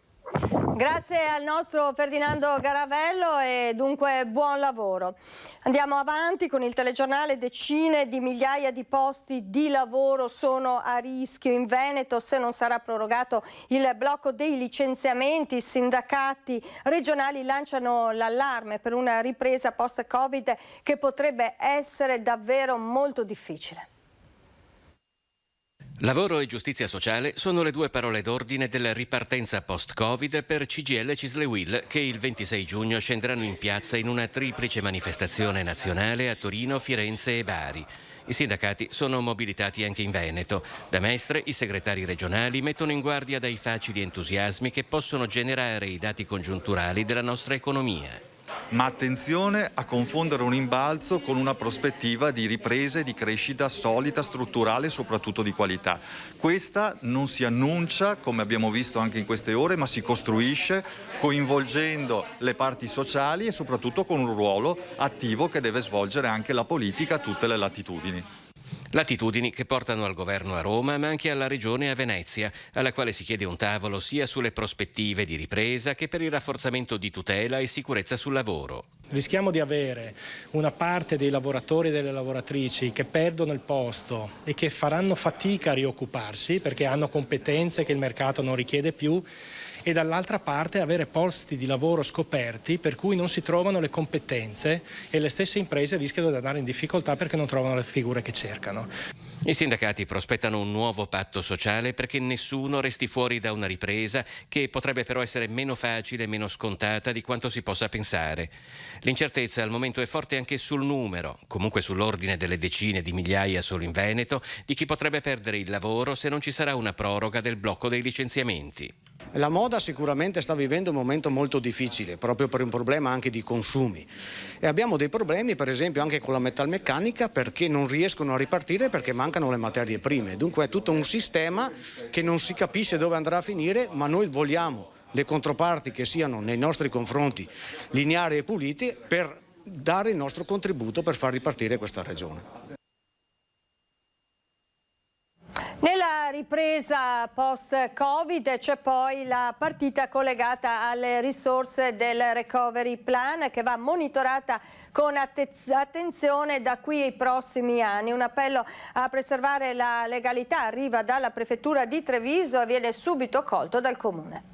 Grazie al nostro Ferdinando Garavello e dunque buon lavoro. Andiamo avanti con il telegiornale. Decine di migliaia di posti di lavoro sono a rischio in Veneto se non sarà prorogato il blocco dei licenziamenti. I sindacati regionali lanciano l'allarme per una ripresa post-Covid che potrebbe essere davvero molto difficile. Lavoro e giustizia sociale sono le 2 parole d'ordine della ripartenza post-Covid per CGIL e Cisle UIL, che il 26 giugno scenderanno in piazza in una triplice manifestazione nazionale a Torino, Firenze e Bari. I sindacati sono mobilitati anche in Veneto. Da Mestre i segretari regionali mettono in guardia dai facili entusiasmi che possono generare i dati congiunturali della nostra economia. Ma attenzione a confondere un imbalzo con una prospettiva di ripresa e di crescita solida, strutturale e soprattutto di qualità. Questa non si annuncia, come abbiamo visto anche in queste ore, ma si costruisce coinvolgendo le parti sociali e soprattutto con un ruolo attivo che deve svolgere anche la politica a tutte le latitudini. Latitudini che portano al governo a Roma, ma anche alla regione a Venezia, alla quale si chiede un tavolo sia sulle prospettive di ripresa che per il rafforzamento di tutela e sicurezza sul lavoro. Rischiamo di avere una parte dei lavoratori e delle lavoratrici che perdono il posto e che faranno fatica a rioccuparsi perché hanno competenze che il mercato non richiede più, e dall'altra parte avere posti di lavoro scoperti per cui non si trovano le competenze e le stesse imprese rischiano di andare in difficoltà perché non trovano le figure che cercano. I sindacati prospettano un nuovo patto sociale perché nessuno resti fuori da una ripresa che potrebbe però essere meno facile e meno scontata di quanto si possa pensare. L'incertezza al momento è forte anche sul numero, comunque sull'ordine delle decine di migliaia solo in Veneto, di chi potrebbe perdere il lavoro se non ci sarà una proroga del blocco dei licenziamenti. La moda sicuramente sta vivendo un momento molto difficile, proprio per un problema anche di consumi. E abbiamo dei problemi, per esempio, anche con la metalmeccanica, perché non riescono a ripartire perché mancano le materie prime. Dunque è tutto un sistema che non si capisce dove andrà a finire, ma noi vogliamo le controparti che siano nei nostri confronti lineari e puliti per dare il nostro contributo per far ripartire questa regione. Nella la ripresa post-Covid c'è poi la partita collegata alle risorse del Recovery Plan che va monitorata con attenzione da qui ai prossimi anni. Un appello a preservare la legalità arriva dalla Prefettura di Treviso e viene subito colto dal Comune.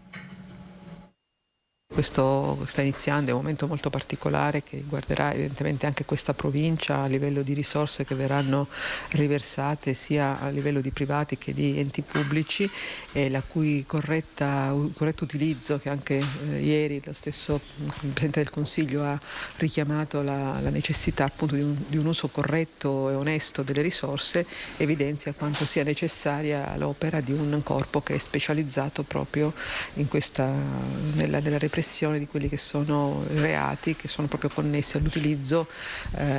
Questo sta iniziando, è un momento molto particolare che riguarderà evidentemente anche questa provincia a livello di risorse che verranno riversate sia a livello di privati che di enti pubblici e la cui corretto utilizzo, che anche ieri lo stesso Presidente del Consiglio ha richiamato la necessità appunto di un uso corretto e onesto delle risorse, evidenzia quanto sia necessaria l'opera di un corpo che è specializzato proprio in nella repressione di quelli che sono reati che sono proprio connessi all'utilizzo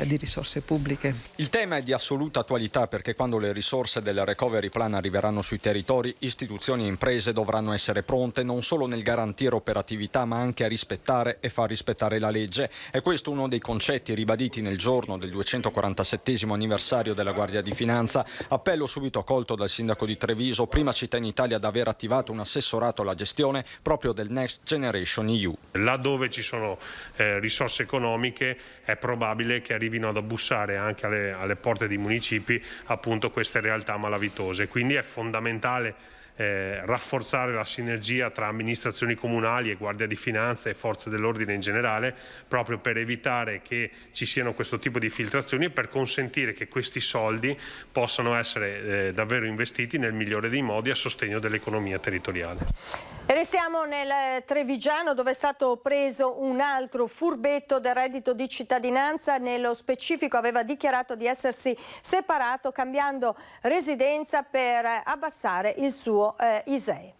di risorse pubbliche. Il tema è di assoluta attualità perché quando le risorse del Recovery Plan arriveranno sui territori, istituzioni e imprese dovranno essere pronte non solo nel garantire operatività ma anche a rispettare e far rispettare la legge. È questo uno dei concetti ribaditi nel giorno del 247° anniversario della Guardia di Finanza, appello subito accolto dal sindaco di Treviso, prima città in Italia ad aver attivato un assessorato alla gestione proprio del Next Generation EU. Laddove ci sono risorse economiche è probabile che arrivino ad abbussare anche alle porte dei municipi appunto queste realtà malavitose, quindi è fondamentale rafforzare la sinergia tra amministrazioni comunali e Guardia di Finanza e forze dell'ordine in generale proprio per evitare che ci siano questo tipo di filtrazioni e per consentire che questi soldi possano essere davvero investiti nel migliore dei modi a sostegno dell'economia territoriale. E restiamo nel Trevigiano dove è stato preso un altro furbetto del reddito di cittadinanza. Nello specifico aveva dichiarato di essersi separato cambiando residenza per abbassare il suo ISEE.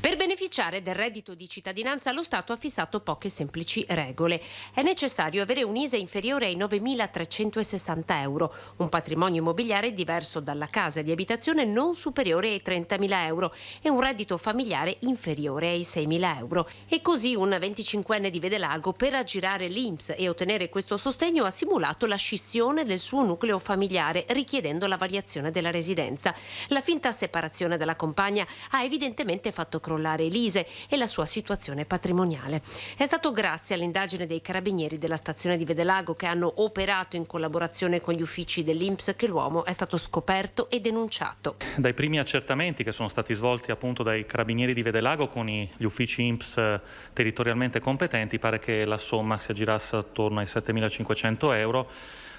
Per beneficiare del reddito di cittadinanza lo Stato ha fissato poche semplici regole. È necessario avere un ISEE inferiore ai 9.360 euro, un patrimonio immobiliare diverso dalla casa di abitazione non superiore ai 30.000 euro e un reddito familiare inferiore ai 6.000 euro. E così un 25enne di Vedelago, per aggirare l'INPS e ottenere questo sostegno, ha simulato la scissione del suo nucleo familiare richiedendo la variazione della residenza. La finta separazione dalla compagna ha evidentemente fatto crollare l'ISEE e la sua situazione patrimoniale. È stato grazie all'indagine dei carabinieri della stazione di Vedelago che hanno operato in collaborazione con gli uffici dell'INPS che l'uomo è stato scoperto e denunciato. Dai primi accertamenti che sono stati svolti appunto dai carabinieri di Vedelago con gli uffici INPS territorialmente competenti pare che la somma si aggirasse attorno ai 7.500 euro,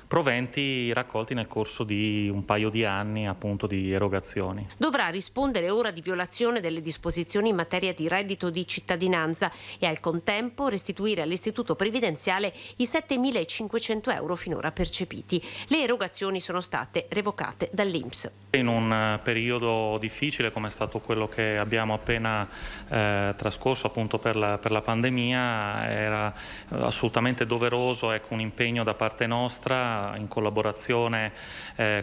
proventi raccolti nel corso di un paio di anni appunto di erogazioni. Dovrà rispondere ora di violazione delle disposizioni in materia di reddito di cittadinanza e al contempo restituire all'istituto previdenziale i 7.500 euro finora percepiti. Le erogazioni sono state revocate dall'INPS. In un periodo difficile come è stato quello che abbiamo appena trascorso appunto per la pandemia era assolutamente doveroso un impegno da parte nostra in collaborazione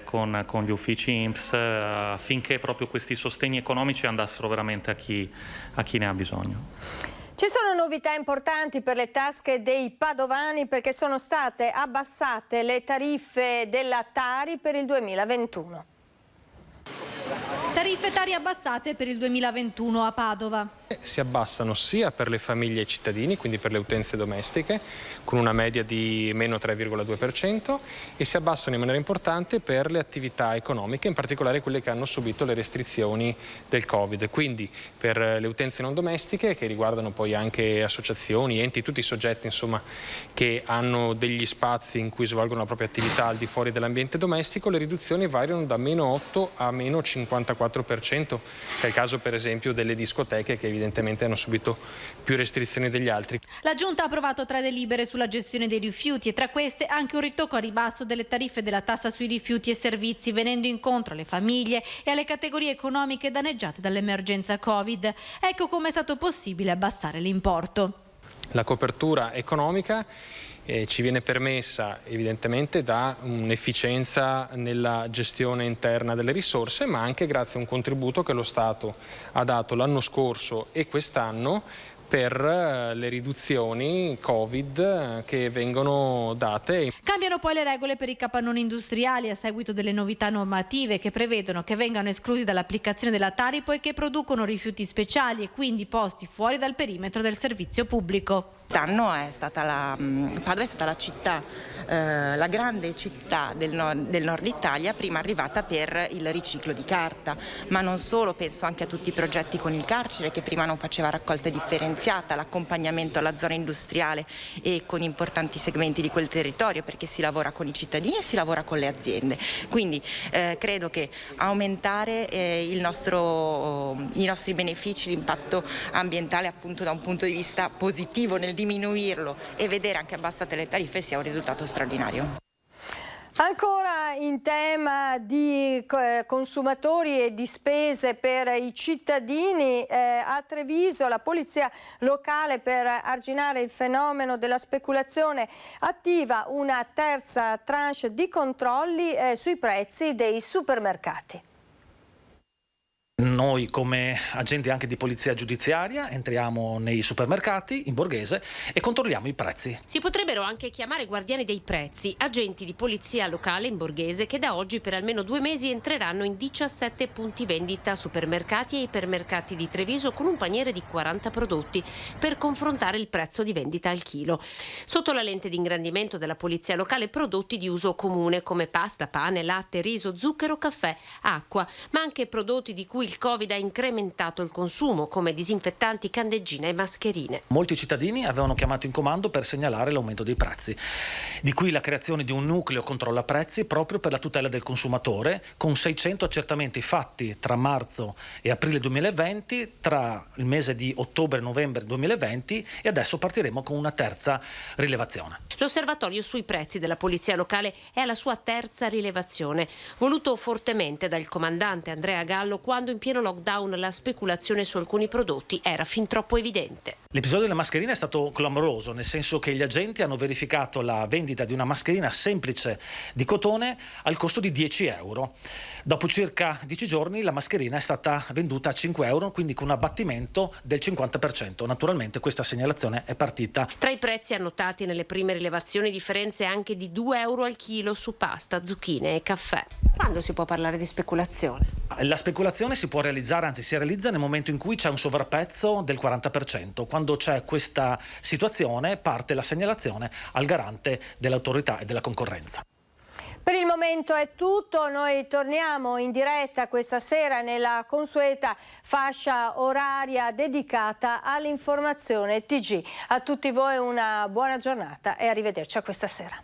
con gli uffici INPS affinché proprio questi sostegni economici andassero veramente a chi ne ha bisogno. Ci sono novità importanti per le tasche dei padovani perché sono state abbassate le tariffe della Tari per il 2021. Tariffe Tari abbassate per il 2021 a Padova. Si abbassano sia per le famiglie e i cittadini, quindi per le utenze domestiche, con una media di meno 3,2%, e si abbassano in maniera importante per le attività economiche, in particolare quelle che hanno subito le restrizioni del Covid. Quindi per le utenze non domestiche, che riguardano poi anche associazioni, enti, tutti i soggetti insomma, che hanno degli spazi in cui svolgono la propria attività al di fuori dell'ambiente domestico, le riduzioni variano da meno 8 a meno 54%, che è il caso per esempio delle discoteche che evidentemente hanno subito più restrizioni degli altri. La Giunta ha approvato 3 delibere sulla gestione dei rifiuti e tra queste anche un ritocco a ribasso delle tariffe della tassa sui rifiuti e servizi, venendo incontro alle famiglie e alle categorie economiche danneggiate dall'emergenza Covid. Ecco come è stato possibile abbassare l'importo. La copertura economica ci viene permessa evidentemente da un'efficienza nella gestione interna delle risorse, ma anche grazie a un contributo che lo Stato ha dato l'anno scorso e quest'anno per le riduzioni Covid che vengono date. Cambiano poi le regole per i capannoni industriali a seguito delle novità normative che prevedono che vengano esclusi dall'applicazione della Tari poiché producono rifiuti speciali e quindi posti fuori dal perimetro del servizio pubblico. Quest'anno Padova è stata la città, la grande città del nord Italia prima arrivata per il riciclo di carta, ma non solo, penso anche a tutti i progetti con il carcere che prima non faceva raccolta differenziata, l'accompagnamento alla zona industriale e con importanti segmenti di quel territorio perché si lavora con i cittadini e si lavora con le aziende. Quindi credo che aumentare i nostri benefici, l'impatto ambientale appunto da un punto di vista positivo nel diminuirlo e vedere anche abbassate le tariffe sia un risultato straordinario. Ancora in tema di consumatori e di spese per i cittadini, a Treviso la polizia locale per arginare il fenomeno della speculazione attiva una terza tranche di controlli sui prezzi dei supermercati. Noi come agenti anche di polizia giudiziaria entriamo nei supermercati in Borghese e controlliamo i prezzi. Si potrebbero anche chiamare guardiani dei prezzi, agenti di polizia locale in Borghese che da oggi per almeno 2 mesi entreranno in 17 punti vendita, supermercati e ipermercati di Treviso con un paniere di 40 prodotti per confrontare il prezzo di vendita al chilo. Sotto la lente di ingrandimento della polizia locale prodotti di uso comune come pasta, pane, latte, riso, zucchero, caffè, acqua, ma anche prodotti di cui il Covid ha incrementato il consumo come disinfettanti, candeggine e mascherine. Molti cittadini avevano chiamato in comando per segnalare l'aumento dei prezzi, di qui la creazione di un nucleo controlla prezzi proprio per la tutela del consumatore con 600 accertamenti fatti tra marzo e aprile 2020, tra il mese di ottobre e novembre 2020 e adesso partiremo con una terza rilevazione. L'osservatorio sui prezzi della polizia locale è alla sua terza rilevazione, voluto fortemente dal comandante Andrea Gallo quando in pieno lockdown la speculazione su alcuni prodotti era fin troppo evidente. L'episodio delle mascherine è stato clamoroso, nel senso che gli agenti hanno verificato la vendita di una mascherina semplice di cotone al costo di 10 euro. Dopo circa 10 giorni la mascherina è stata venduta a 5 euro, quindi con un abbattimento del 50%. Naturalmente questa segnalazione è partita. Tra i prezzi annotati nelle prime rilevazioni differenze anche di 2 euro al chilo su pasta, zucchine e caffè. Quando si può parlare di speculazione? La speculazione si può realizzare, anzi si realizza nel momento in cui c'è un sovrapprezzo del 40%. Quando c'è questa situazione parte la segnalazione al garante dell'autorità e della concorrenza. Per il momento è tutto, noi torniamo in diretta questa sera nella consueta fascia oraria dedicata all'informazione TG. A tutti voi una buona giornata e arrivederci a questa sera.